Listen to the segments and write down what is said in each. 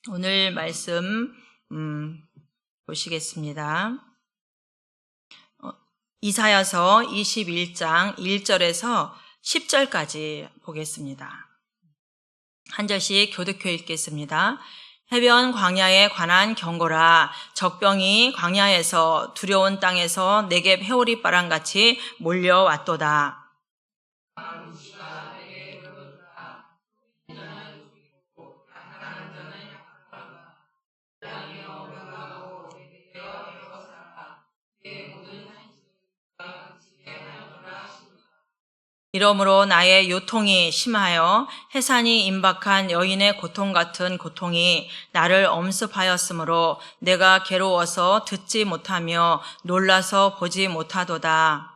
오늘 말씀 보시겠습니다. 이사야서 21장 1절에서 10절까지 보겠습니다. 한 절씩 교독해 읽겠습니다. 해변 광야에 관한 경고라. 적병이 광야에서 두려운 땅에서 네겝 회오리바람같이 몰려왔도다. 이러므로 나의 요통이 심하여 해산이 임박한 여인의 고통 같은 고통이 나를 엄습하였으므로 내가 괴로워서 듣지 못하며 놀라서 보지 못하도다.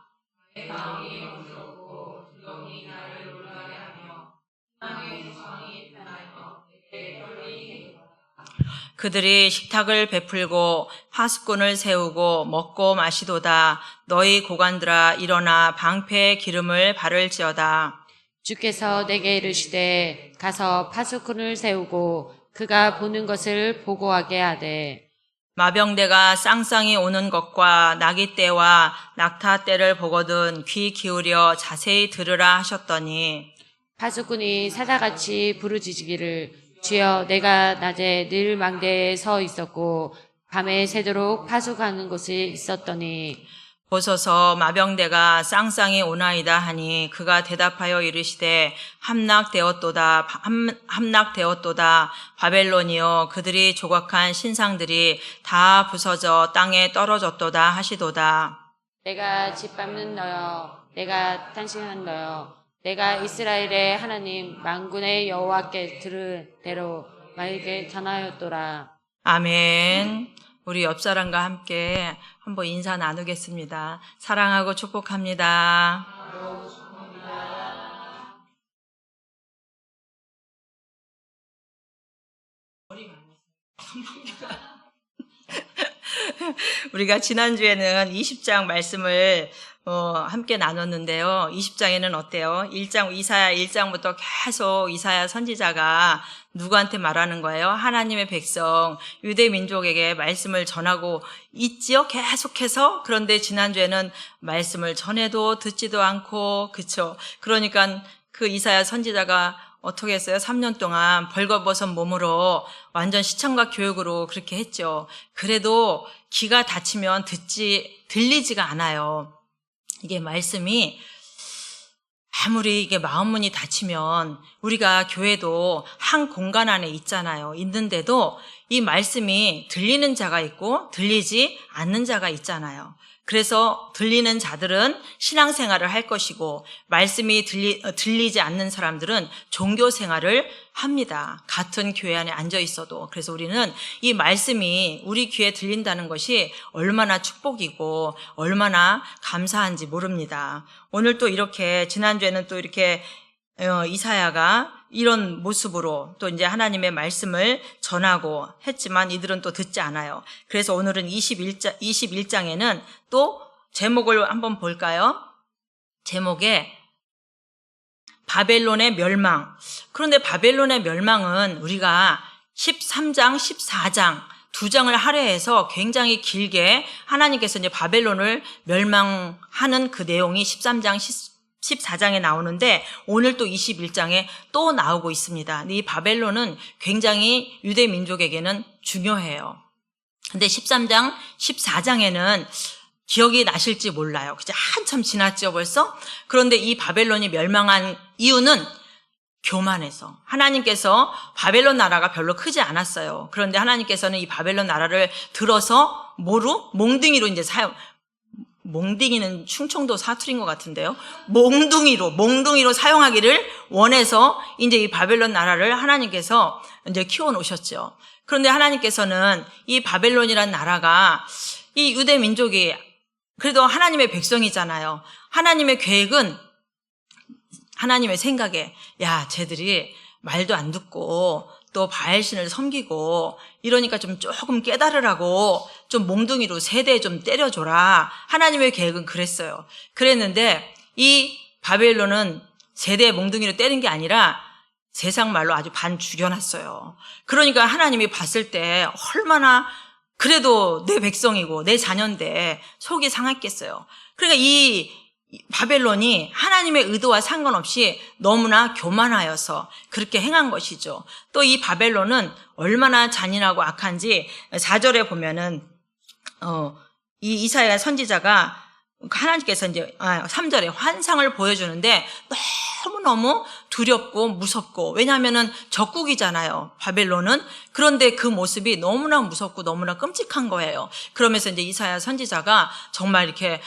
그들이 식탁을 베풀고 파수꾼을 세우고 먹고 마시도다. 너희 고관들아 일어나 방패의 기름을 바를지어다. 주께서 내게 이르시되 가서 파수꾼을 세우고 그가 보는 것을 보고하게 하되 마병대가 쌍쌍이 오는 것과 나기 때와 낙타 때를 보거든 귀 기울여 자세히 들으라 하셨더니 파수꾼이 사자같이 부르짖기를 주여 내가 낮에 늘 망대에 서 있었고 밤에 새도록 파수가는 곳이 있었더니 보소서 마병대가 쌍쌍이 오나이다 하니 그가 대답하여 이르시되 함락되었도다 바벨론이여 그들이 조각한 신상들이 다 부서져 땅에 떨어졌도다 하시도다. 내가 짓밟는 너여 내가 탄식한 너여 내가 이스라엘의 하나님 만군의 여호와께 들은 대로 말게 전하였도다. 아멘. 우리 옆 사람과 함께 한번 인사 나누겠습니다. 사랑하고 축복합니다. 우리가 지난주에는 20장 말씀을 함께 나눴는데요. 20장에는 어때요? 이사야 1장부터 계속 이사야 선지자가 누구한테 말하는 거예요? 하나님의 백성, 유대 민족에게 말씀을 전하고 있지요? 계속해서. 그런데 지난주에는 말씀을 전해도 듣지도 않고, 그쵸? 그러니까 그 이사야 선지자가 어떻게 했어요? 3년 동안 벌거벗은 몸으로 완전 시청각 교육으로 그렇게 했죠. 그래도 귀가 닫히면 들리지가 않아요. 이게 말씀이 아무리 이게 마음문이 닫히면 우리가 교회도 한 공간 안에 있잖아요. 있는데도 이 말씀이 들리는 자가 있고 들리지 않는 자가 있잖아요. 그래서 들리는 자들은 신앙생활을 할 것이고 말씀이 들리지 않는 사람들은 종교생활을 합니다. 같은 교회 안에 앉아 있어도. 그래서 우리는 이 말씀이 우리 귀에 들린다는 것이 얼마나 축복이고 얼마나 감사한지 모릅니다. 오늘 또 이렇게 지난주에는 또 이렇게 이사야가 이런 모습으로 또 이제 하나님의 말씀을 전하고 했지만 이들은 또 듣지 않아요. 그래서 오늘은 21장에는 또 제목을 한번 볼까요? 제목에 바벨론의 멸망. 그런데 바벨론의 멸망은 우리가 13장, 14장 두 장을 할애해서 굉장히 길게 하나님께서 이제 바벨론을 멸망하는 그 내용이 13장, 14장에 나오는데 오늘 또 21장에 또 나오고 있습니다. 이 바벨론은 굉장히 유대 민족에게는 중요해요. 근데 13장, 14장에는 기억이 나실지 몰라요. 그죠? 한참 지났죠, 벌써? 그런데 이 바벨론이 멸망한 이유는 교만해서. 하나님께서 바벨론 나라가 별로 크지 않았어요. 그런데 하나님께서는 이 바벨론 나라를 들어서 몽둥이로 이제 몽둥이는 충청도 사투리인 것 같은데요. 몽둥이로 사용하기를 원해서 이제 이 바벨론 나라를 하나님께서 이제 키워 놓으셨죠. 그런데 하나님께서는 이 바벨론이란 나라가 이 유대 민족이 그래도 하나님의 백성이잖아요. 하나님의 계획은 하나님의 생각에 쟤들이 말도 안 듣고 또 바알신을 섬기고 이러니까 조금 깨달으라고 좀 몽둥이로 세대에 좀 때려줘라. 하나님의 계획은 그랬어요. 그랬는데 이 바벨론은 세대에 몽둥이로 때린 게 아니라 세상 말로 아주 반 죽여놨어요. 그러니까 하나님이 봤을 때 얼마나 그래도 내 백성이고 내 자녀인데 속이 상했겠어요. 그러니까 이 바벨론이 하나님의 의도와 상관없이 너무나 교만하여서 그렇게 행한 것이죠. 또 이 바벨론은 얼마나 잔인하고 악한지 4절에 보면은 이 이사야 선지자가 하나님께서 이제 3절에 환상을 보여주는데 너무너무 두렵고 무섭고, 왜냐하면은 적국이잖아요, 바벨론은. 그런데 그 모습이 너무나 무섭고 너무나 끔찍한 거예요. 그러면서 이제 이사야 선지자가 정말 이렇게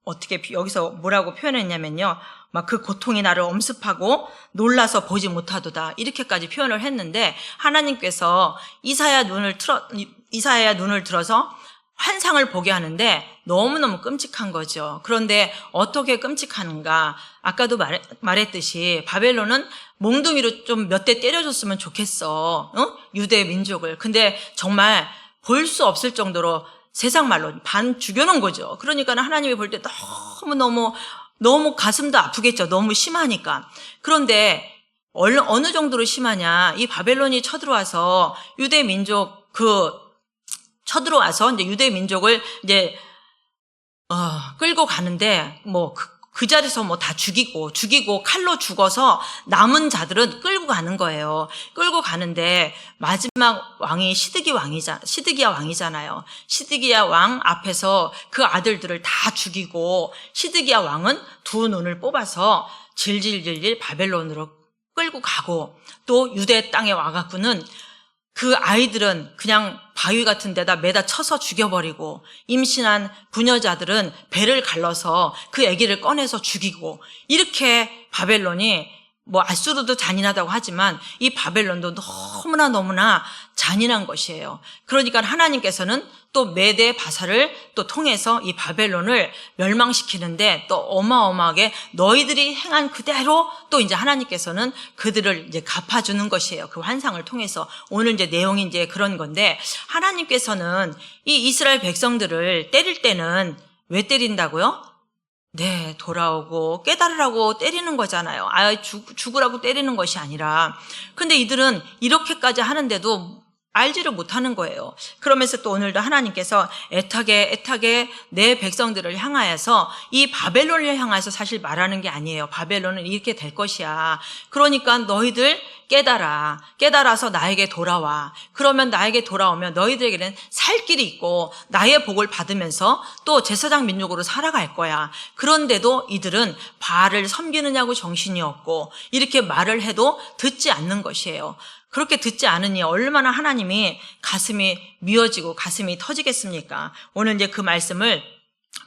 어떻게 여기서 뭐라고 표현했냐면요, 막 그 고통이 나를 엄습하고 놀라서 보지 못하도다, 이렇게까지 표현을 했는데, 하나님께서 이사야 눈을 들어서 환상을 보게 하는데 너무너무 끔찍한 거죠. 그런데 어떻게 끔찍한가? 아까도 말했듯이 바벨론은 몽둥이로 좀 몇 대 때려줬으면 좋겠어, 유대 민족을. 근데 정말 볼 수 없을 정도로 세상 말로 반 죽여놓은 거죠. 그러니까 하나님이 볼 때 너무 가슴도 아프겠죠. 너무 심하니까. 그런데 어느 정도로 심하냐? 이 바벨론이 쳐들어와서 유대 민족 쳐들어와서 이제 유대 민족을 이제 끌고 가는데 그 자리에서 다 죽이고 칼로 죽어서 남은 자들은 끌고 가는 거예요. 끌고 가는데 마지막 왕이 시드기야 왕이잖아요. 시드기야 왕 앞에서 그 아들들을 다 죽이고, 시드기야 왕은 두 눈을 뽑아서 질질질질 바벨론으로 끌고 가고, 또 유대 땅에 와갖고는 그 아이들은 그냥 바위 같은 데다 매다 쳐서 죽여버리고, 임신한 부녀자들은 배를 갈라서 그 아기를 꺼내서 죽이고, 이렇게 바벨론이 아수르도 잔인하다고 하지만 이 바벨론도 너무나 잔인한 것이에요. 그러니까 하나님께서는 또 메대 바사를 또 통해서 이 바벨론을 멸망시키는데 또 어마어마하게 너희들이 행한 그대로 또 이제 하나님께서는 그들을 이제 갚아주는 것이에요. 그 환상을 통해서. 오늘 이제 내용이 이제 그런 건데, 하나님께서는 이 이스라엘 백성들을 때릴 때는 왜 때린다고요? 네, 돌아오고 깨달으라고 때리는 거잖아요. 죽으라고 때리는 것이 아니라. 근데 이들은 이렇게까지 하는데도 알지를 못하는 거예요. 그러면서 또 오늘도 하나님께서 애타게 내 백성들을 향하여서 이 바벨론을 향해서 사실 말하는 게 아니에요. 바벨론은 이렇게 될 것이야. 그러니까 너희들 깨달아서 나에게 돌아와. 그러면 나에게 돌아오면 너희들에게는 살 길이 있고 나의 복을 받으면서 또 제사장 민족으로 살아갈 거야. 그런데도 이들은 바알을 섬기느냐고 정신이 없고 이렇게 말을 해도 듣지 않는 것이에요. 그렇게 듣지 않으니 얼마나 하나님이 가슴이 미어지고 가슴이 터지겠습니까? 오늘 이제 그 말씀을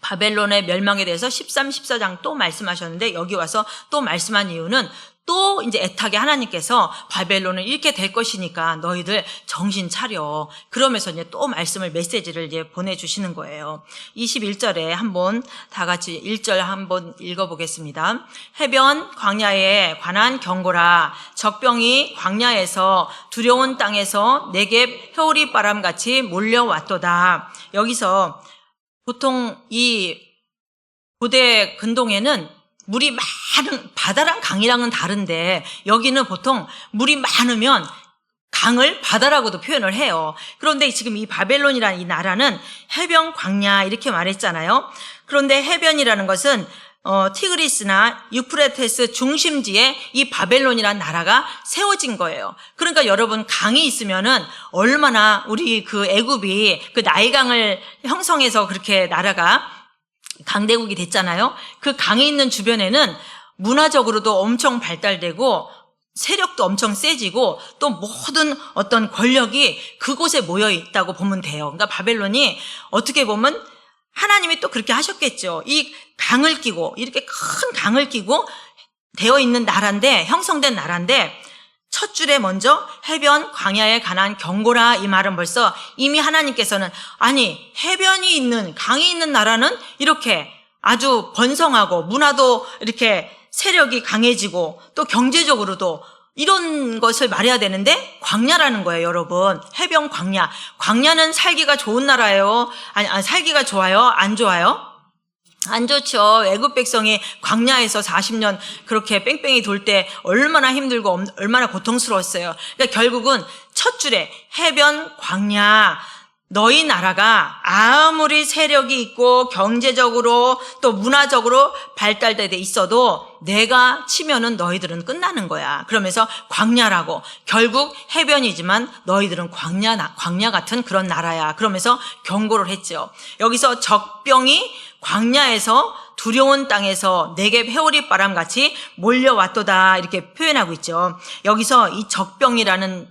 바벨론의 멸망에 대해서 13, 14장 또 말씀하셨는데, 여기 와서 또 말씀한 이유는 또 이제 애타게 하나님께서 바벨론은 이렇게 될 것이니까 너희들 정신 차려. 그러면서 이제 또 메시지를 이제 보내주시는 거예요. 21절에 한번 다 같이 1절 한번 읽어보겠습니다. 해변 광야에 관한 경고라. 적병이 광야에서 두려운 땅에서 네겝 회오리 바람같이 몰려왔도다. 여기서 보통 이 고대 근동에는 물이 많은, 바다랑 강이랑은 다른데 여기는 보통 물이 많으면 강을 바다라고도 표현을 해요. 그런데 지금 이 바벨론이라는 이 나라는 해변 광야 이렇게 말했잖아요. 그런데 해변이라는 것은 티그리스나 유프레테스 중심지에 이 바벨론이라는 나라가 세워진 거예요. 그러니까 여러분, 강이 있으면은 얼마나 우리 그 애굽이 그 나일강을 형성해서 그렇게 나라가 강대국이 됐잖아요. 그 강이 있는 주변에는 문화적으로도 엄청 발달되고 세력도 엄청 세지고 또 모든 어떤 권력이 그곳에 모여 있다고 보면 돼요. 그러니까 바벨론이 어떻게 보면 하나님이 또 그렇게 하셨겠죠. 이 강을 끼고, 이렇게 큰 강을 끼고 되어 있는 나라인데, 형성된 나라인데, 첫 줄에 먼저 해변 광야에 관한 경고라, 이 말은 벌써 이미 하나님께서는, 아니 해변이 있는, 강이 있는 나라는 이렇게 아주 번성하고 문화도 이렇게 세력이 강해지고 또 경제적으로도 이런 것을 말해야 되는데 광야라는 거예요. 여러분, 해변 광야는 살기가 좋은 나라예요? 아니, 살기가 좋아요? 안 좋아요? 안 좋죠. 애굽 백성이 광야에서 40년 그렇게 뺑뺑이 돌 때 얼마나 힘들고 얼마나 고통스러웠어요. 그러니까 결국은 첫 줄에 해변 광야, 너희 나라가 아무리 세력이 있고 경제적으로 또 문화적으로 발달돼 있어도 내가 치면은 너희들은 끝나는 거야. 그러면서 광야라고, 결국 해변이지만 너희들은 광야 같은 그런 나라야. 그러면서 경고를 했죠. 여기서 적병이 광야에서 두려운 땅에서 내게 회오리 바람같이 몰려왔도다 이렇게 표현하고 있죠. 여기서 이 적병이라는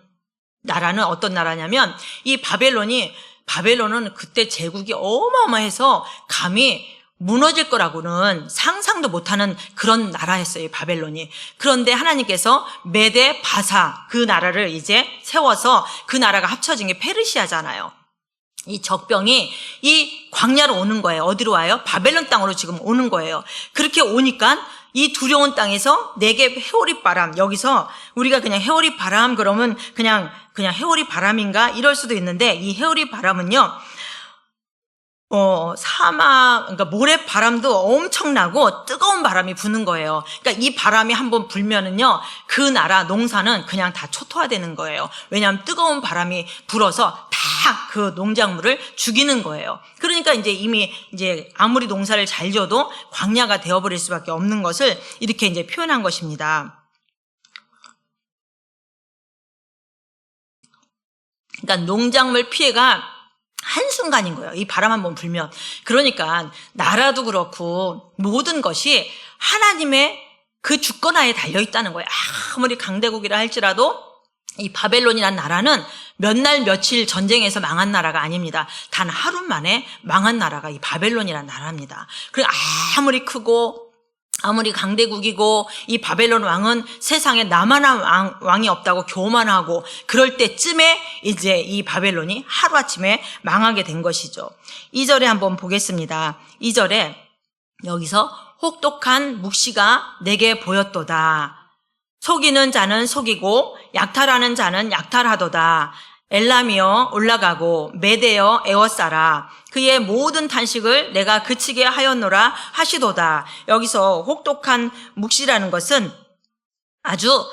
나라는 어떤 나라냐면 이 바벨론은 그때 제국이 어마어마해서 감히 무너질 거라고는 상상도 못하는 그런 나라였어요, 이 바벨론이. 그런데 하나님께서 메데 바사 그 나라를 이제 세워서 그 나라가 합쳐진 게 페르시아잖아요. 이 적병이 이 광야로 오는 거예요. 어디로 와요? 바벨론 땅으로 지금 오는 거예요. 그렇게 오니까 이 두려운 땅에서 내게 회오리 바람, 여기서 우리가 그냥 회오리 바람 그러면 그냥 회오리 바람인가 이럴 수도 있는데, 이 회오리 바람은요, 그러니까 모래 바람도 엄청나고 뜨거운 바람이 부는 거예요. 그러니까 이 바람이 한번 불면은요, 그 나라 농사는 그냥 다 초토화되는 거예요. 왜냐하면 뜨거운 바람이 불어서 다 그 농작물을 죽이는 거예요. 그러니까 이제 아무리 농사를 잘 지어도 광야가 되어버릴 수밖에 없는 것을 이렇게 이제 표현한 것입니다. 그러니까 농작물 피해가 한순간인 거예요. 이 바람 한번 불면. 그러니까 나라도 그렇고 모든 것이 하나님의 그 주권하에 달려있다는 거예요. 아무리 강대국이라 할지라도 이 바벨론이라는 나라는 몇 날 며칠 전쟁에서 망한 나라가 아닙니다. 단 하루 만에 망한 나라가 이 바벨론이라는 나라입니다. 그리고 아무리 크고 아무리 강대국이고 이 바벨론 왕은 세상에 나만한 왕이 없다고 교만하고 그럴 때쯤에 이제 이 바벨론이 하루아침에 망하게 된 것이죠. 2절에 한번 보겠습니다. 2절에 여기서 혹독한 묵시가 내게 보였도다. 속이는 자는 속이고 약탈하는 자는 약탈하도다. 엘람이여 올라가고 메대여 에워싸라. 그의 모든 탄식을 내가 그치게 하였노라 하시도다. 여기서 혹독한 묵시라는 것은 아주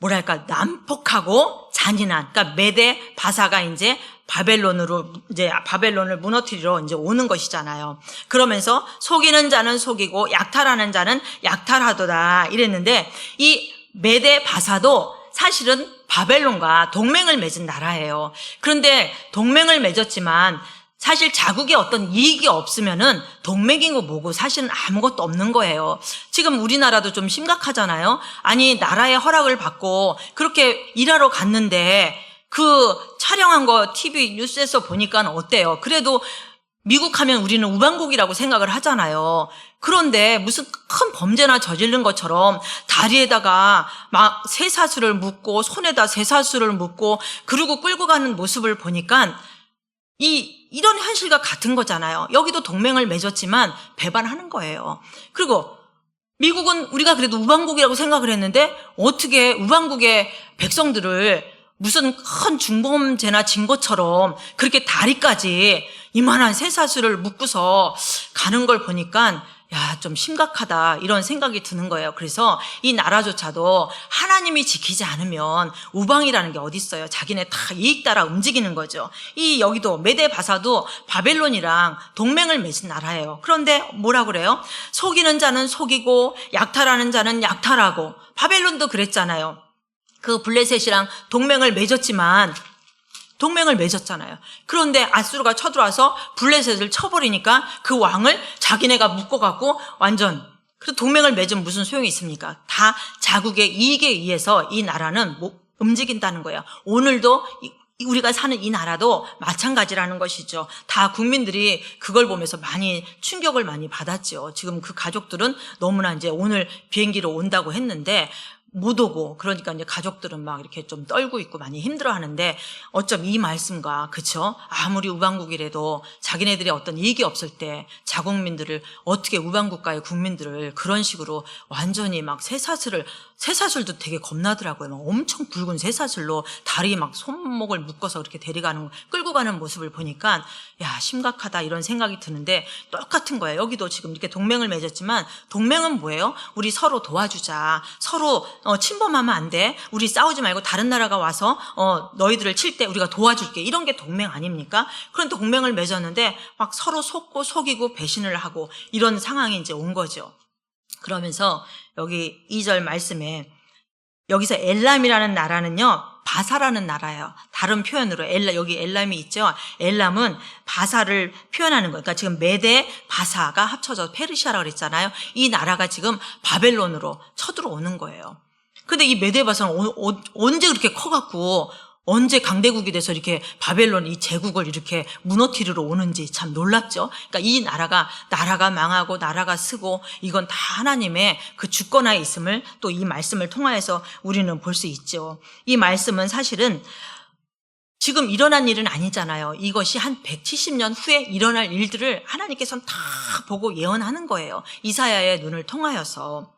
난폭하고 잔인한, 그러니까 메대 바사가 이제 바벨론을 무너뜨리러 이제 오는 것이잖아요. 그러면서 속이는 자는 속이고 약탈하는 자는 약탈하도다 이랬는데, 이 메대 바사도 사실은 바벨론과 동맹을 맺은 나라예요. 그런데 동맹을 맺었지만 사실 자국에 어떤 이익이 없으면은 동맹이고 뭐고 사실은 아무것도 없는 거예요. 지금 우리나라도 좀 심각하잖아요. 아니, 나라의 허락을 받고 그렇게 일하러 갔는데 그 촬영한 거 TV 뉴스에서 보니까 어때요? 그래도 미국 하면 우리는 우방국이라고 생각을 하잖아요. 그런데 무슨 큰 범죄나 저지른 것처럼 다리에다가 막 쇠사슬을 묶고 손에다 쇠사슬을 묶고 그러고 끌고 가는 모습을 보니까 이런 현실과 같은 거잖아요. 여기도 동맹을 맺었지만 배반하는 거예요. 그리고 미국은 우리가 그래도 우방국이라고 생각을 했는데 어떻게 우방국의 백성들을 무슨 큰 중범죄나 진 것처럼 그렇게 다리까지 이만한 쇠사슬을 묶고서 가는 걸 보니까 좀 심각하다 이런 생각이 드는 거예요. 그래서 이 나라조차도 하나님이 지키지 않으면 우방이라는 게 어디 있어요. 자기네 다 이익 따라 움직이는 거죠. 여기도 메데 바사도 바벨론이랑 동맹을 맺은 나라예요. 그런데 뭐라 그래요? 속이는 자는 속이고 약탈하는 자는 약탈하고, 바벨론도 그랬잖아요. 그 블레셋이랑 동맹을 맺었잖아요. 그런데 아수르가 쳐들어와서 블레셋을 쳐버리니까 그 왕을 자기네가 묶어갖고 그래서 동맹을 맺으면 무슨 소용이 있습니까? 다 자국의 이익에 의해서 이 나라는 움직인다는 거예요. 오늘도 우리가 사는 이 나라도 마찬가지라는 것이죠. 다 국민들이 그걸 보면서 충격을 많이 받았죠. 지금 그 가족들은 너무나 이제 오늘 비행기로 온다고 했는데 못 오고, 그러니까 이제 가족들은 막 이렇게 좀 떨고 있고 많이 힘들어 하는데, 어쩜 이 말씀과, 그쵸? 아무리 우방국이라도 자기네들이 어떤 이익이 없을 때 자국민들을 어떻게 우방국가의 국민들을 그런 식으로 완전히 막 쇠사슬도 되게 겁나더라고요. 막 엄청 굵은 쇠사슬로 다리 막 손목을 묶어서 이렇게 데려가는, 끌고 가는 모습을 보니까, 야, 심각하다 이런 생각이 드는데, 똑같은 거예요. 여기도 지금 이렇게 동맹을 맺었지만, 동맹은 뭐예요? 우리 서로 도와주자. 서로 침범하면 안 돼. 우리 싸우지 말고 다른 나라가 와서 너희들을 칠 때 우리가 도와줄게. 이런 게 동맹 아닙니까? 그런데 동맹을 맺었는데 막 서로 속고 속이고 배신을 하고 이런 상황이 이제 온 거죠. 그러면서 여기 2절 말씀에 여기서 엘람이라는 나라는요, 바사라는 나라예요. 다른 표현으로 여기 엘람이 있죠. 엘람은 바사를 표현하는 거예요. 그러니까 지금 메대, 바사가 합쳐져 페르시아라고 그랬잖아요. 이 나라가 지금 바벨론으로 쳐들어오는 거예요. 근데 이 메대 바사는 언제 그렇게 커갖고 언제 강대국이 돼서 이렇게 바벨론 이 제국을 이렇게 무너뜨리러 오는지 참 놀랍죠. 그러니까 이 나라가 망하고 나라가 쓰고 이건 다 하나님의 그 주권하에 있음을 또 이 말씀을 통하여서 우리는 볼 수 있죠. 이 말씀은 사실은 지금 일어난 일은 아니잖아요. 이것이 한 170년 후에 일어날 일들을 하나님께서는 다 보고 예언하는 거예요. 이사야의 눈을 통하여서.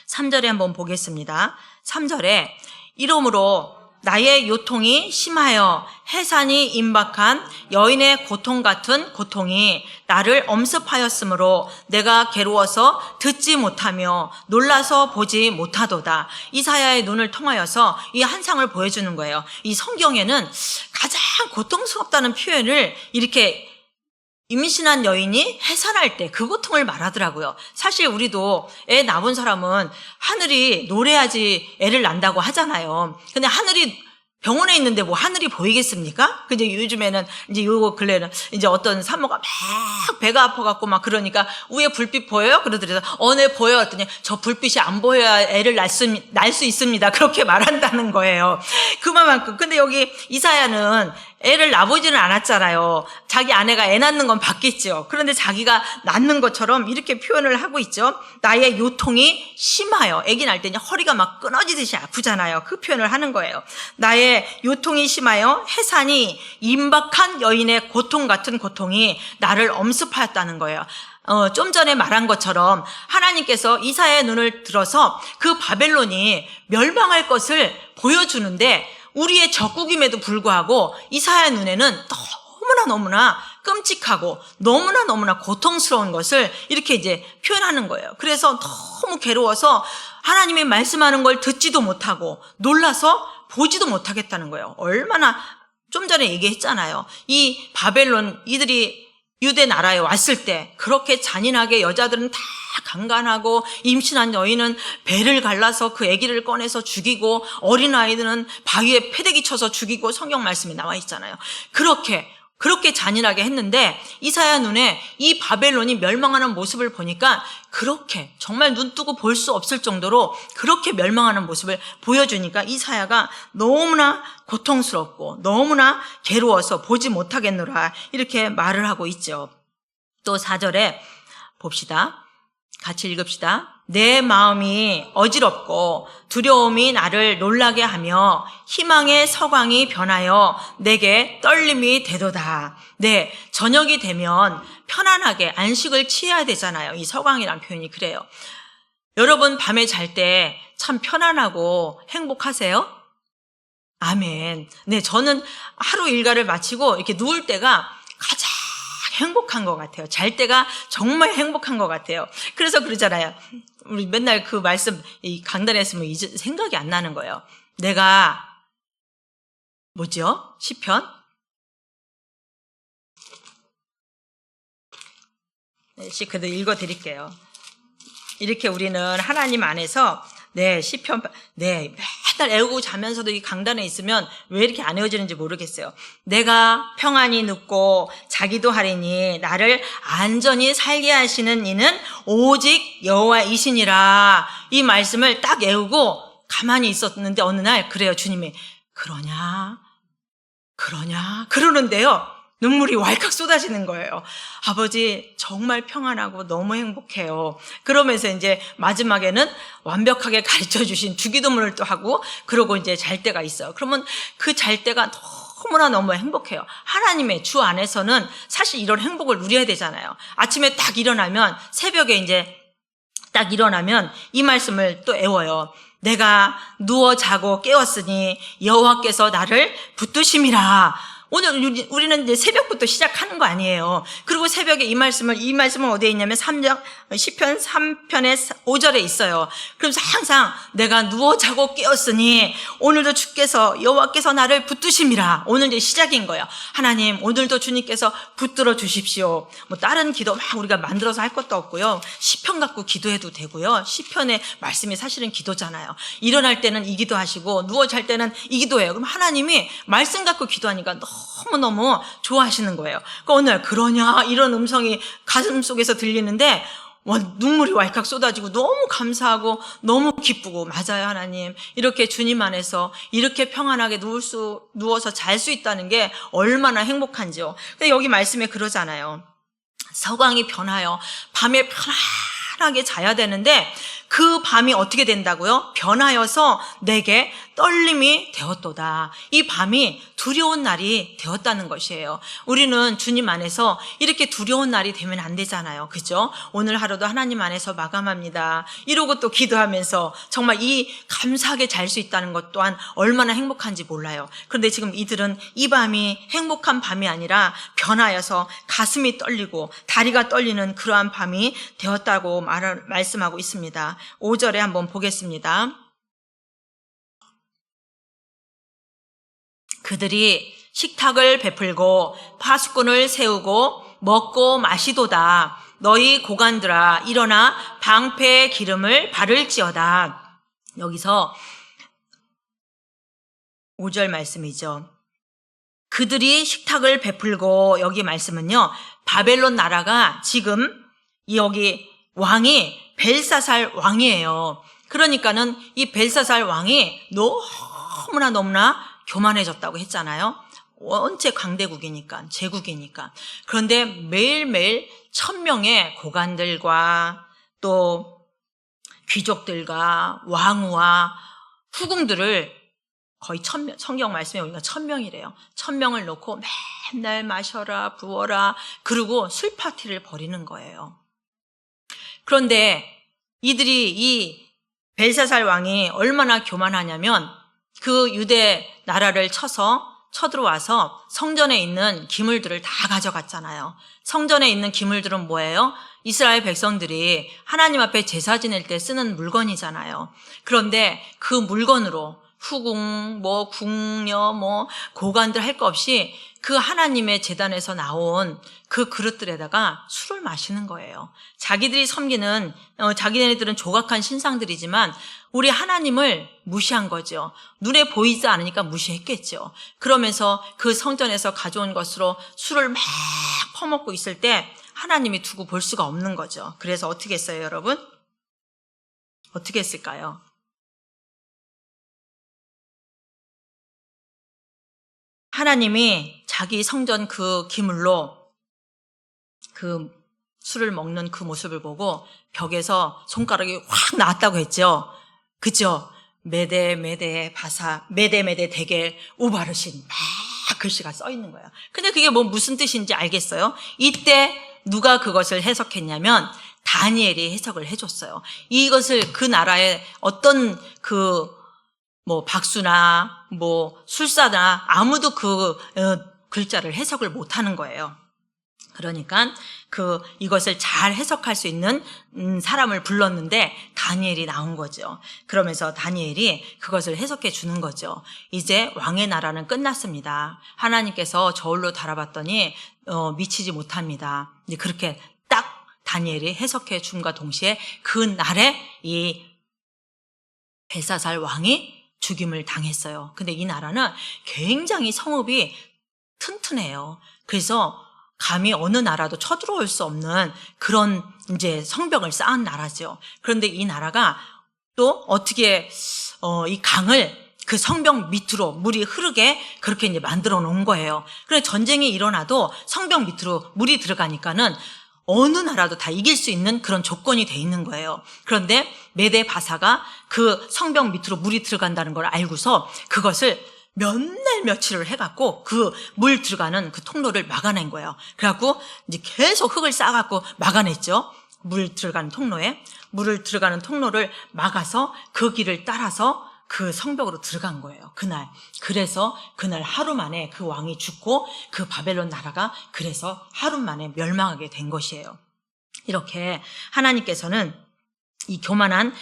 3절에 한번 보겠습니다. 3절에 이러므로 나의 요통이 심하여 해산이 임박한 여인의 고통 같은 고통이 나를 엄습하였으므로 내가 괴로워서 듣지 못하며 놀라서 보지 못하도다. 이사야의 눈을 통하여서 이 한상을 보여주는 거예요. 이 성경에는 가장 고통스럽다는 표현을 이렇게 임신한 여인이 해산할 때 그 고통을 말하더라고요. 사실 우리도 애 낳은 사람은 하늘이 노래하지 애를 낳는다고 하잖아요. 근데 하늘이 병원에 있는데 뭐 하늘이 보이겠습니까? 근데 요즘에는 이제 요 근래는 이제 어떤 산모가 막 배가 아파갖고 막 그러니까 위에 불빛 보여요? 그러더래서 네 보여. 했더니 저 불빛이 안 보여야 애를 낳을 수 있습니다. 그렇게 말한다는 거예요. 그만큼. 근데 여기 이사야는 애를 낳아보지는 않았잖아요. 자기 아내가 애 낳는 건 봤겠죠. 그런데 자기가 낳는 것처럼 이렇게 표현을 하고 있죠. 나의 요통이 심하여. 아기 낳을 때 허리가 막 끊어지듯이 아프잖아요. 그 표현을 하는 거예요. 나의 요통이 심하여 해산이 임박한 여인의 고통 같은 고통이 나를 엄습하였다는 거예요. 좀 전에 말한 것처럼 하나님께서 이사야의 눈을 들어서 그 바벨론이 멸망할 것을 보여주는데 우리의 적국임에도 불구하고 이사야 눈에는 너무나 끔찍하고 너무나 고통스러운 것을 이렇게 이제 표현하는 거예요. 그래서 너무 괴로워서 하나님이 말씀하는 걸 듣지도 못하고 놀라서 보지도 못하겠다는 거예요. 얼마나 좀 전에 얘기했잖아요. 이 바벨론 이들이 유대 나라에 왔을 때 그렇게 잔인하게 여자들은 다 강간하고 임신한 여인은 배를 갈라서 그 아기를 꺼내서 죽이고 어린아이들은 바위에 패대기 쳐서 죽이고 성경 말씀에 나와 있잖아요. 그렇게 잔인하게 했는데 이사야 눈에 이 바벨론이 멸망하는 모습을 보니까 그렇게 정말 눈 뜨고 볼 수 없을 정도로 그렇게 멸망하는 모습을 보여주니까 이사야가 너무나 고통스럽고 너무나 괴로워서 보지 못하겠노라 이렇게 말을 하고 있죠. 또 4절에 봅시다. 같이 읽읍시다. 내 마음이 어지럽고 두려움이 나를 놀라게 하며 희망의 서광이 변하여 내게 떨림이 되도다. 네, 저녁이 되면 편안하게 안식을 취해야 되잖아요. 이 서광이라는 표현이 그래요. 여러분 밤에 잘 때 참 편안하고 행복하세요? 아멘. 네, 저는 하루 일과를 마치고 이렇게 누울 때가 가장 행복한 것 같아요. 잘 때가 정말 행복한 것 같아요. 그래서 그러잖아요. 우리 맨날 그 말씀 이 강단에 했으면 이제 생각이 안 나는 거예요. 내가 뭐죠? 시편? 네, 그래도 읽어드릴게요. 이렇게 우리는 하나님 안에서 시편, 매달 애우고 자면서도 이 강단에 있으면 왜 이렇게 안 외워지는지 모르겠어요. 내가 평안히 눕고 자기도 하리니 나를 안전히 살게 하시는 이는 오직 여호와이시니라. 이 말씀을 딱 애우고 가만히 있었는데 어느 날 그래요. 주님이 그러냐 그러는데요. 눈물이 왈칵 쏟아지는 거예요. 아버지 정말 평안하고 너무 행복해요. 그러면서 이제 마지막에는 완벽하게 가르쳐 주신 주기도문을 또 하고 그러고 이제 잘 때가 있어요. 그러면 그 잘 때가 너무 행복해요. 하나님의 주 안에서는 사실 이런 행복을 누려야 되잖아요. 아침에 딱 일어나면 새벽에 이제 딱 일어나면 이 말씀을 또 애워요. 내가 누워 자고 깨었으니 여호와께서 나를 붙드심이라. 오늘 우리는 이제 새벽부터 시작하는 거 아니에요. 그리고 새벽에 이 말씀은 어디에 있냐면 시편 3편의 5절에 있어요. 그러면서 항상 내가 누워 자고 깨었으니 오늘도 여호와께서 나를 붙드심이라. 오늘 이제 시작인 거예요. 하나님, 오늘도 주님께서 붙들어 주십시오. 뭐 다른 기도 막 우리가 만들어서 할 것도 없고요. 시편 갖고 기도해도 되고요. 시편의 말씀이 사실은 기도잖아요. 일어날 때는 이 기도하시고 누워 잘 때는 이 기도해요. 그럼 하나님이 말씀 갖고 기도하니까 너무너무 좋아하시는 거예요. 그러니까 오늘 그러냐 이런 음성이 가슴 속에서 들리는데 눈물이 왈칵 쏟아지고 너무 감사하고 너무 기쁘고, 맞아요 하나님, 이렇게 주님 안에서 이렇게 평안하게 누워서 잘 수 있다는 게 얼마나 행복한지요. 근데 여기 말씀에 그러잖아요. 서광이 변하여 밤에 편안하게 자야 되는데 그 밤이 어떻게 된다고요? 변하여서 내게 떨림이 되었도다. 이 밤이 두려운 날이 되었다는 것이에요. 우리는 주님 안에서 이렇게 두려운 날이 되면 안 되잖아요. 그죠? 오늘 하루도 하나님 안에서 마감합니다. 이러고 또 기도하면서 정말 이 감사하게 잘 수 있다는 것 또한 얼마나 행복한지 몰라요. 그런데 지금 이들은 이 밤이 행복한 밤이 아니라 변하여서 가슴이 떨리고 다리가 떨리는 그러한 밤이 되었다고 말씀하고 있습니다. 5절에 한번 보겠습니다. 그들이 식탁을 베풀고 파수꾼을 세우고 먹고 마시도다. 너희 고관들아 일어나 방패의 기름을 바를지어다. 여기서 5절 말씀이죠. 그들이 식탁을 베풀고, 여기 말씀은요, 바벨론 나라가 지금 여기 왕이 벨사살 왕이에요. 그러니까는 이 벨사살 왕이 너무나 교만해졌다고 했잖아요. 원체 강대국이니까, 제국이니까. 그런데 매일매일 1000명의 고관들과 또 귀족들과 왕후와 후궁들을 거의 1000명, 성경 말씀에 보니까 1000명이래요. 1000명을 놓고 맨날 마셔라, 부어라, 그리고 술 파티를 벌이는 거예요. 그런데 이들이 이 벨사살 왕이 얼마나 교만하냐면 그 유대 나라를 쳐들어와서 성전에 있는 기물들을 다 가져갔잖아요. 성전에 있는 기물들은 뭐예요? 이스라엘 백성들이 하나님 앞에 제사 지낼 때 쓰는 물건이잖아요. 그런데 그 물건으로 후궁, 궁녀, 고관들 할 거 없이 그 하나님의 제단에서 나온 그 그릇들에다가 술을 마시는 거예요. 자기네들은 조각한 신상들이지만 우리 하나님을 무시한 거죠. 눈에 보이지 않으니까 무시했겠죠. 그러면서 그 성전에서 가져온 것으로 술을 막 퍼먹고 있을 때 하나님이 두고 볼 수가 없는 거죠. 그래서 어떻게 했어요, 여러분? 어떻게 했을까요? 하나님이 자기 성전 그 기물로 그 술을 먹는 그 모습을 보고 벽에서 손가락이 확 나왔다고 했죠. 그죠? 메데 바사, 메데 데겔 우바르신, 막 글씨가 써 있는 거예요. 근데 그게 무슨 뜻인지 알겠어요? 이때 누가 그것을 해석했냐면 다니엘이 해석을 해줬어요. 이것을 그 나라의 어떤 박수나 술사나 아무도 그 글자를 해석을 못하는 거예요. 그러니까 이것을 잘 해석할 수 있는 사람을 불렀는데 다니엘이 나온 거죠. 그러면서 다니엘이 그것을 해석해 주는 거죠. 이제 왕의 나라는 끝났습니다. 하나님께서 저울로 달아봤더니 미치지 못합니다. 이제 그렇게 딱 다니엘이 해석해 줌과 동시에 그 날에 이 벨사살 왕이 죽임을 당했어요. 근데 이 나라는 굉장히 성읍이 튼튼해요. 그래서 감히 어느 나라도 쳐들어올 수 없는 그런 이제 성벽을 쌓은 나라죠. 그런데 이 나라가 또 어떻게 이 강을 그 성벽 밑으로 물이 흐르게 그렇게 이제 만들어 놓은 거예요. 그래 전쟁이 일어나도 성벽 밑으로 물이 들어가니까는 어느 나라도 다 이길 수 있는 그런 조건이 돼 있는 거예요. 그런데 메데 바사가 그 성벽 밑으로 물이 들어간다는 걸 알고서 그것을 몇 날 며칠을 해갖고 그 물 들어가는 그 통로를 막아낸 거예요. 그래갖고 이제 계속 흙을 쌓아갖고 막아냈죠. 물 들어가는 통로에. 물을 들어가는 통로를 막아서 그 길을 따라서 그 성벽으로 들어간 거예요. 그날. 그래서 그날 하루 만에 그 왕이 죽고 그 바벨론 나라가 그래서 하루 만에 멸망하게 된 것이에요. 이렇게 하나님께서는 이 교만한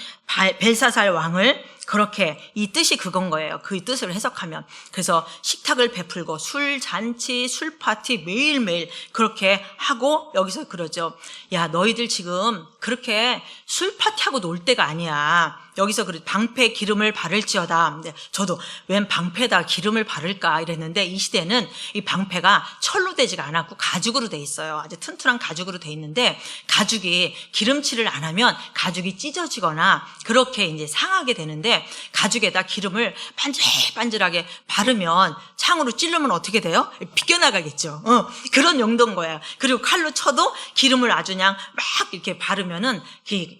벨사살 왕을 그렇게 이 뜻이 그건 거예요. 그 뜻을 해석하면. 그래서 식탁을 베풀고 술 잔치, 술 파티 매일매일 그렇게 하고 여기서 그러죠. 야, 너희들 지금 그렇게 술 파티하고 놀 때가 아니야. 여기서 방패에 기름을 바를지어다. 근데 저도 웬 방패에다 기름을 바를까 이랬는데 이 시대는 이 방패가 철로 되지가 않았고 가죽으로 돼 있어요. 아주 튼튼한 가죽으로 돼 있는데 가죽이 기름칠을 안 하면 가죽이 찢어지거나 그렇게 이제 상하게 되는데 가죽에다 기름을 반질반질하게 바르면 창으로 찌르면 어떻게 돼요? 비껴나가겠죠. 그런 용도인 거예요. 그리고 칼로 쳐도 기름을 아주 그냥 막 이렇게 바르면은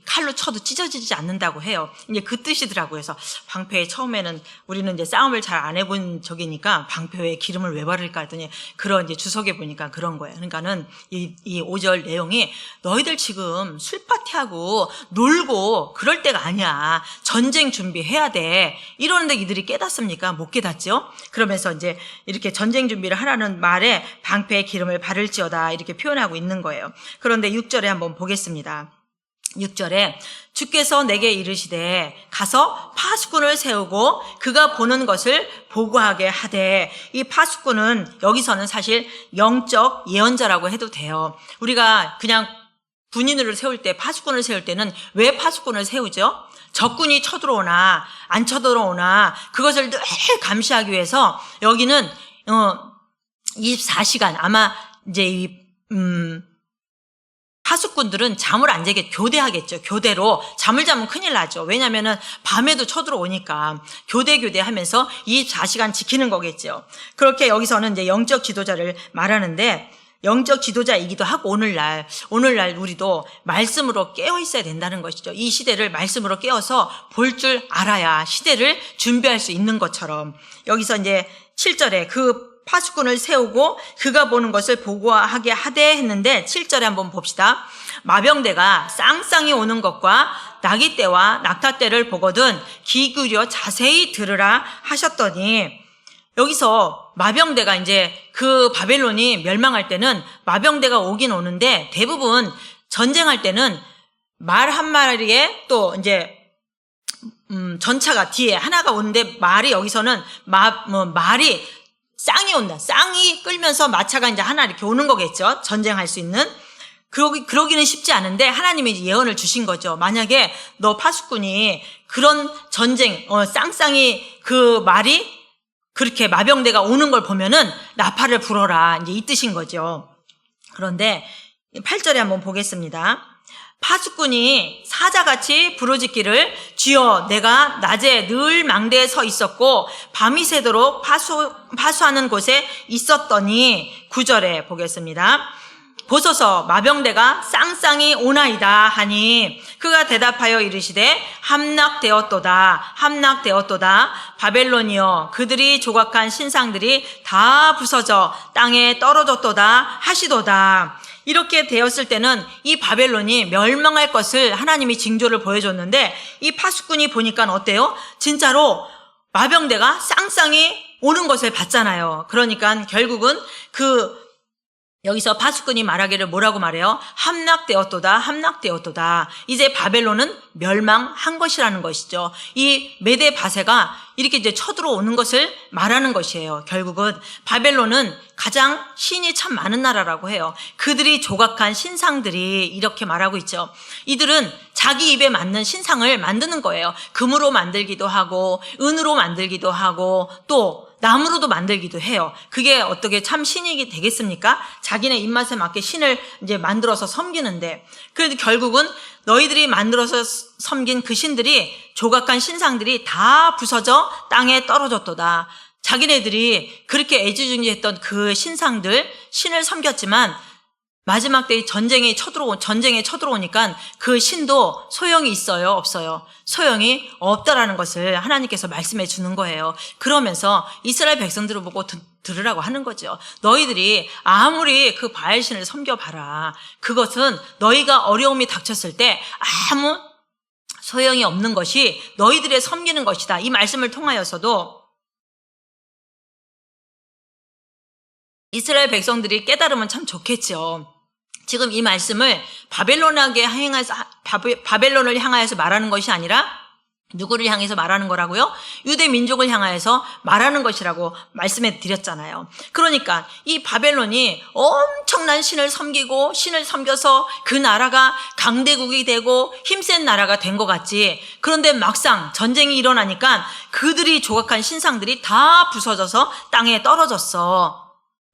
칼로 쳐도 찢어지지 않는다고 해요. 이제 그 뜻이더라고요. 그래서 방패에 처음에는 우리는 이제 싸움을 잘 안 해본 적이니까 방패에 기름을 왜 바를까 했더니 그런 이제 주석에 보니까 그런 거예요. 그러니까는 이 5절 내용이 너희들 지금 술 파티하고 놀고 그럴 때가 아니야. 전쟁 준비해야 돼. 이러는데 이들이 깨닫습니까? 못 깨닫죠? 그러면서 이제 이렇게 전쟁 준비를 하라는 말에 방패에 기름을 바를지어다 이렇게 표현하고 있는 거예요. 그런데 6절에 한번 보겠습니다. 6절에 주께서 내게 이르시되 가서 파수꾼을 세우고 그가 보는 것을 보고하게 하되, 이 파수꾼은 여기서는 사실 영적 예언자라고 해도 돼요. 우리가 그냥 군인을 세울 때, 파수꾼을 세울 때는 왜 파수꾼을 세우죠? 적군이 쳐들어오나 안 쳐들어오나 그것을 늘 감시하기 위해서 여기는 24시간 아마 이제 파수꾼들은 잠을 안 자게 교대하겠죠. 교대로 잠을 자면 큰일 나죠. 왜냐면은 밤에도 쳐들어오니까 교대 하면서 24시간 지키는 거겠죠. 그렇게 여기서는 이제 영적 지도자를 말하는데, 영적 지도자이기도 하고 오늘날 우리도 말씀으로 깨어 있어야 된다는 것이죠. 이 시대를 말씀으로 깨어서 볼 줄 알아야 시대를 준비할 수 있는 것처럼, 여기서 이제 7절에 그 파수꾼을 세우고 그가 보는 것을 보고하게 하되 했는데 7절에 한번 봅시다. 마병대가 쌍쌍이 오는 것과 나기 때와 낙타 때를 보거든 귀 기울여 자세히 들으라 하셨더니, 여기서 마병대가 이제 그 바벨론이 멸망할 때는 마병대가 오긴 오는데 대부분 전쟁할 때는 말 한 마리에 또 이제 전차가 뒤에 하나가 오는데 말이 여기서는 말이 쌍이 온다. 쌍이 끌면서 마차가 이제 하나 이렇게 오는 거겠죠. 전쟁할 수 있는. 그러기는 쉽지 않은데 하나님이 예언을 주신 거죠. 만약에 너 파수꾼이 그런 전쟁, 쌍쌍이 그 말이 그렇게 마병대가 오는 걸 보면은 나팔을 불어라. 이제 이 뜻인 거죠. 그런데 8절에 한번 보겠습니다. 파수꾼이 사자같이 부르짖기를 주여 내가 낮에 늘 망대에 서 있었고 밤이 새도록 파수하는 곳에 있었더니, 9절에 보겠습니다. 보소서 마병대가 쌍쌍이 오나이다 하니 그가 대답하여 이르시되 함락되었도다 바벨론이여 그들이 조각한 신상들이 다 부서져 땅에 떨어졌도다 하시도다. 이렇게 되었을 때는 이 바벨론이 멸망할 것을 하나님이 징조를 보여줬는데, 이 파수꾼이 보니까 어때요? 진짜로 마병대가 쌍쌍이 오는 것을 봤잖아요. 그러니까 결국은 여기서 파수꾼이 말하기를 뭐라고 말해요? 함락되었도다. 이제 바벨론은 멸망한 것이라는 것이죠. 이 메데 바세가 이렇게 이제 쳐들어오는 것을 말하는 것이에요. 결국은 바벨론은 가장 신이 참 많은 나라라고 해요. 그들이 조각한 신상들이 이렇게 말하고 있죠. 이들은 자기 입에 맞는 신상을 만드는 거예요. 금으로 만들기도 하고 은으로 만들기도 하고 또 나무로도 만들기도 해요. 그게 어떻게 참 신이 되겠습니까? 자기네 입맛에 맞게 신을 이제 만들어서 섬기는데, 그래도 결국은 너희들이 만들어서 섬긴 그 신들이, 조각한 신상들이 다 부서져 땅에 떨어졌도다. 자기네들이 그렇게 애지중지했던 그 신상들, 신을 섬겼지만 마지막 때에 전쟁에 쳐들어오니까 그 신도 소용이 있어요, 없어요? 소용이 없다라는 것을 하나님께서 말씀해 주는 거예요. 그러면서 이스라엘 백성들을 보고 들으라고 하는 거죠. 너희들이 아무리 그 바알신을 섬겨봐라. 그것은 너희가 어려움이 닥쳤을 때 아무 소용이 없는 것이 너희들의 섬기는 것이다. 이 말씀을 통하여서도 이스라엘 백성들이 깨달으면 참 좋겠죠. 지금 이 말씀을 바벨론을 향하여서 말하는 것이 아니라 누구를 향해서 말하는 거라고요? 유대 민족을 향하여서 말하는 것이라고 말씀해 드렸잖아요. 그러니까 이 바벨론이 엄청난 신을 섬기고 신을 섬겨서 그 나라가 강대국이 되고 힘센 나라가 된 것 같지. 그런데 막상 전쟁이 일어나니까 그들이 조각한 신상들이 다 부서져서 땅에 떨어졌어.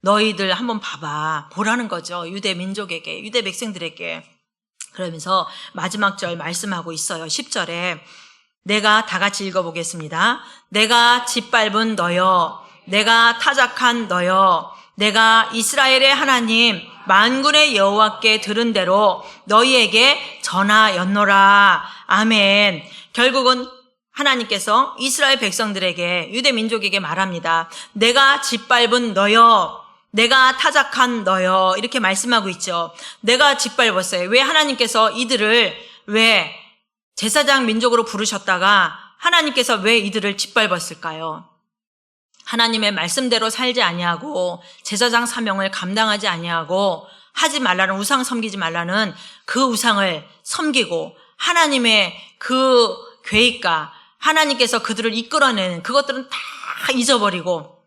너희들 한번 보라는 거죠. 유대 민족에게, 유대 백성들에게. 그러면서 마지막 절 말씀하고 있어요. 10절에 내가 다 같이 읽어보겠습니다. 내가 짓밟은 너여, 내가 타작한 너여, 내가 이스라엘의 하나님 만군의 여호와께 들은 대로 너희에게 전하였노라. 아멘. 결국은 하나님께서 이스라엘 백성들에게, 유대 민족에게 말합니다. 내가 짓밟은 너여, 내가 타작한 너여, 이렇게 말씀하고 있죠. 내가 짓밟았어요. 왜 하나님께서 이들을 왜 제사장 민족으로 부르셨다가 하나님께서 왜 이들을 짓밟았을까요? 하나님의 말씀대로 살지 아니하고 제사장 사명을 감당하지 아니하고 하지 말라는, 우상 섬기지 말라는 그 우상을 섬기고 하나님의 그 계획과 하나님께서 그들을 이끌어내는 그것들은 다 잊어버리고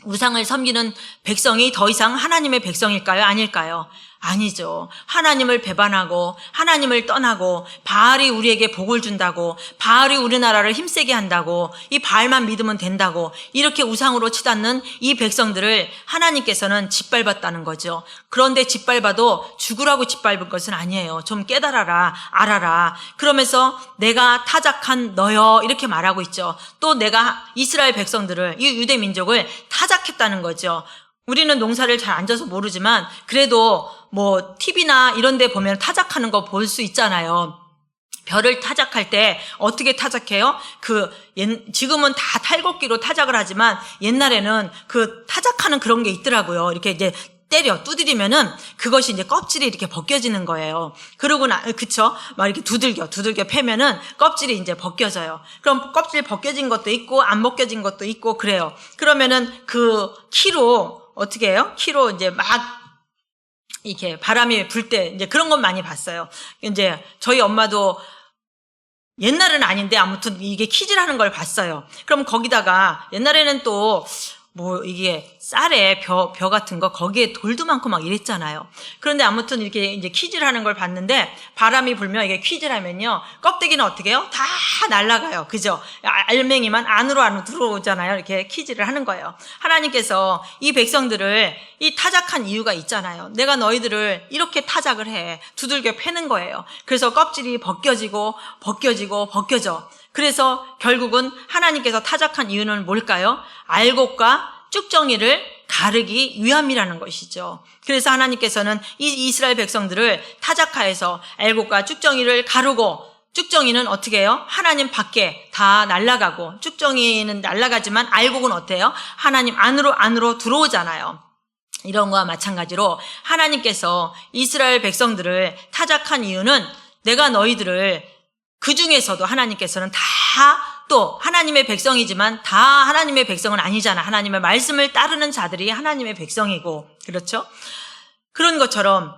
우상을 섬기는 백성이 더 이상 하나님의 백성일까요? 아닐까요? 아니죠. 하나님을 배반하고 하나님을 떠나고 바알이 우리에게 복을 준다고, 바알이 우리나라를 힘세게 한다고, 이 바알만 믿으면 된다고 이렇게 우상으로 치닫는 이 백성들을 하나님께서는 짓밟았다는 거죠. 그런데 짓밟아도 죽으라고 짓밟은 것은 아니에요. 좀 깨달아라, 알아라. 그러면서 내가 타작한 너여, 이렇게 말하고 있죠. 또 내가 이스라엘 백성들을, 이 유대 민족을 타작했다는 거죠. 우리는 농사를 잘 안 져서 모르지만 그래도 뭐 TV나 이런 데 보면 타작하는 거 볼 수 있잖아요. 벼를 타작할 때 어떻게 타작해요? 지금은 다 탈곡기로 타작을 하지만 옛날에는 그 타작하는 그런 게 있더라고요. 이렇게 이제 두드리면은 그것이 이제 껍질이 이렇게 벗겨지는 거예요. 그러고 그쵸? 막 이렇게 두들겨 패면은 껍질이 이제 벗겨져요. 그럼 껍질 벗겨진 것도 있고 안 벗겨진 것도 있고 그래요. 그러면은 그 키로 어떻게 해요? 키로 이제 막 이렇게 바람이 불 때 이제 그런 건 많이 봤어요. 이제 저희 엄마도 옛날은 아닌데 아무튼 이게 키질하는 걸 봤어요. 그럼 거기다가 옛날에는 또 뭐 이게 쌀에 벼 같은 거 거기에 돌도 많고 막 이랬잖아요. 그런데 아무튼 이렇게 이제 키질하는 걸 봤는데 바람이 불면 이게 키질하면요 껍데기는 어떻게 해요? 다 날아가요. 그죠? 알맹이만 안으로 들어오잖아요. 이렇게 키질을 하는 거예요. 하나님께서 이 백성들을 이 타작한 이유가 있잖아요. 내가 너희들을 이렇게 타작을 해. 두들겨 패는 거예요. 그래서 껍질이 벗겨져. 그래서 결국은 하나님께서 타작한 이유는 뭘까요? 알곡과 쭉정이를 가르기 위함이라는 것이죠. 그래서 하나님께서는 이 이스라엘 백성들을 타작하여서 알곡과 쭉정이를 가르고, 쭉정이는 어떻게 해요? 하나님 밖에 다 날아가고, 쭉정이는 날아가지만 알곡은 어때요? 하나님 안으로 들어오잖아요. 이런 거와 마찬가지로 하나님께서 이스라엘 백성들을 타작한 이유는 내가 너희들을 그 중에서도 하나님께서는 다 또 하나님의 백성이지만 다 하나님의 백성은 아니잖아. 하나님의 말씀을 따르는 자들이 하나님의 백성이고, 그렇죠? 그런 것처럼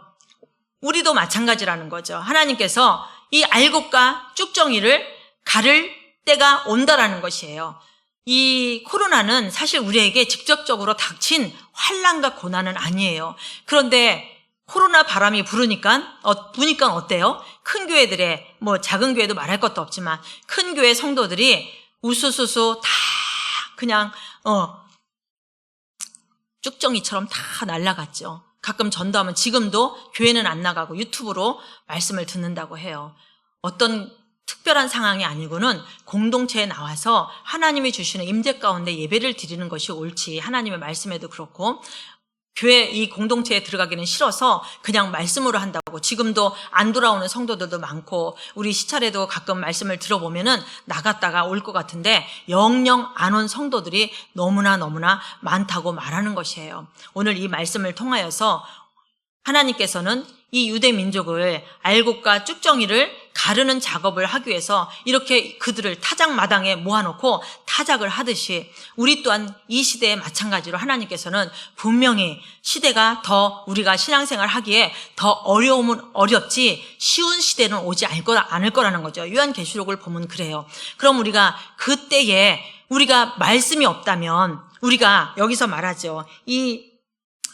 우리도 마찬가지라는 거죠. 하나님께서 이 알곡과 쭉정이를 가를 때가 온다라는 것이에요. 이 코로나는 사실 우리에게 직접적으로 닥친 환난과 고난은 아니에요. 그런데 코로나 바람이 부니까 어때요? 큰 교회들의, 뭐 작은 교회도 말할 것도 없지만 큰 교회 성도들이 우수수수 다 그냥 쭉정이처럼 다 날아갔죠. 가끔 전도하면 지금도 교회는 안 나가고 유튜브로 말씀을 듣는다고 해요. 어떤 특별한 상황이 아니고는 공동체에 나와서 하나님이 주시는 임재 가운데 예배를 드리는 것이 옳지. 하나님의 말씀에도 그렇고 교회 이 공동체에 들어가기는 싫어서 그냥 말씀으로 한다고. 지금도 안 돌아오는 성도들도 많고 우리 시찰에도 가끔 말씀을 들어보면은 나갔다가 올 것 같은데 영영 안 온 성도들이 너무나 많다고 말하는 것이에요. 오늘 이 말씀을 통하여서 하나님께서는 이 유대 민족을 알곡과 쭉정이를 가르는 작업을 하기 위해서 이렇게 그들을 타작마당에 모아놓고 타작을 하듯이 우리 또한 이 시대에 마찬가지로 하나님께서는 분명히 시대가 더 우리가 신앙생활 하기에 더 어려움은 어렵지 쉬운 시대는 오지 않을 거라는 거죠. 요한계시록을 보면 그래요. 그럼 우리가 그때에 우리가 말씀이 없다면 우리가 여기서 말하죠. 이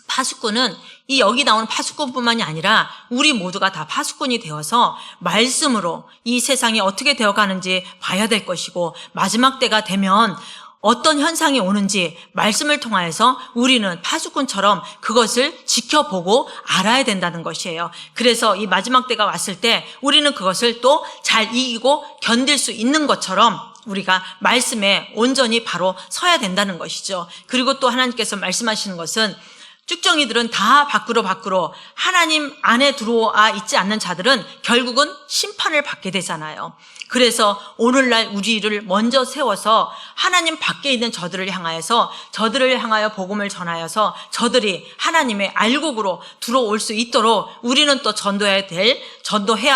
파수꾼은 이 여기 나오는 파수꾼뿐만이 아니라 우리 모두가 다 파수꾼이 되어서 말씀으로 이 세상이 어떻게 되어가는지 봐야 될 것이고 마지막 때가 되면 어떤 현상이 오는지 말씀을 통하여서 우리는 파수꾼처럼 그것을 지켜보고 알아야 된다는 것이에요. 그래서 이 마지막 때가 왔을 때 우리는 그것을 또 잘 이기고 견딜 수 있는 것처럼 우리가 말씀에 온전히 바로 서야 된다는 것이죠. 그리고 또 하나님께서 말씀하시는 것은 쭉정이들은 다 밖으로 하나님 안에 들어와 있지 않는 자들은 결국은 심판을 받게 되잖아요. 그래서 오늘날 우리를 먼저 세워서 하나님 밖에 있는 저들을 향하여 복음을 전하여서 저들이 하나님의 알곡으로 들어올 수 있도록 우리는 또 전도해야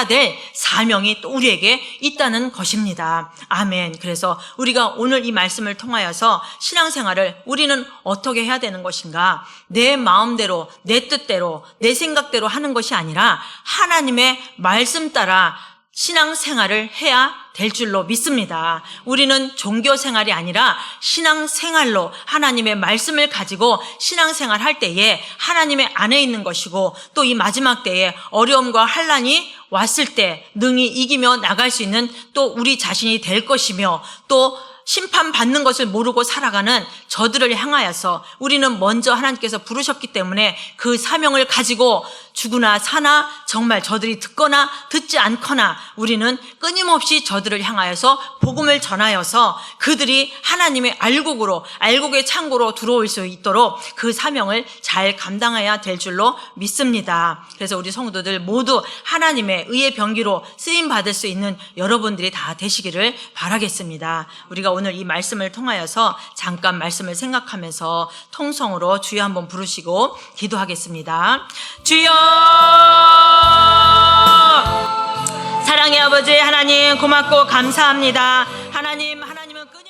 될 사명이 또 우리에게 있다는 것입니다. 아멘. 그래서 우리가 오늘 이 말씀을 통하여서 신앙생활을 우리는 어떻게 해야 되는 것인가? 내 마음대로, 내 뜻대로, 내 생각대로 하는 것이 아니라 하나님의 말씀 따라 신앙생활을 해야 될 줄로 믿습니다. 우리는 종교생활이 아니라 신앙생활로 하나님의 말씀을 가지고 신앙생활 할 때에 하나님의 안에 있는 것이고 또 이 마지막 때에 어려움과 환난이 왔을 때 능히 이기며 나갈 수 있는 또 우리 자신이 될 것이며 또 심판받는 것을 모르고 살아가는 저들을 향하여서 우리는 먼저 하나님께서 부르셨기 때문에 그 사명을 가지고 죽으나 사나 정말 저들이 듣거나 듣지 않거나 우리는 끊임없이 저들을 향하여서 복음을 전하여서 그들이 하나님의 알곡의 창고로 들어올 수 있도록 그 사명을 잘 감당해야 될 줄로 믿습니다. 그래서 우리 성도들 모두 하나님의 의의 병기로 쓰임받을 수 있는 여러분들이 다 되시기를 바라겠습니다. 우리가 오늘 이 말씀을 통하여서 잠깐 말씀을 생각하면서 통성으로 주여 한번 부르시고 기도하겠습니다. 주여 사랑의 아버지 하나님 고맙고 감사합니다. 하나님은 끊임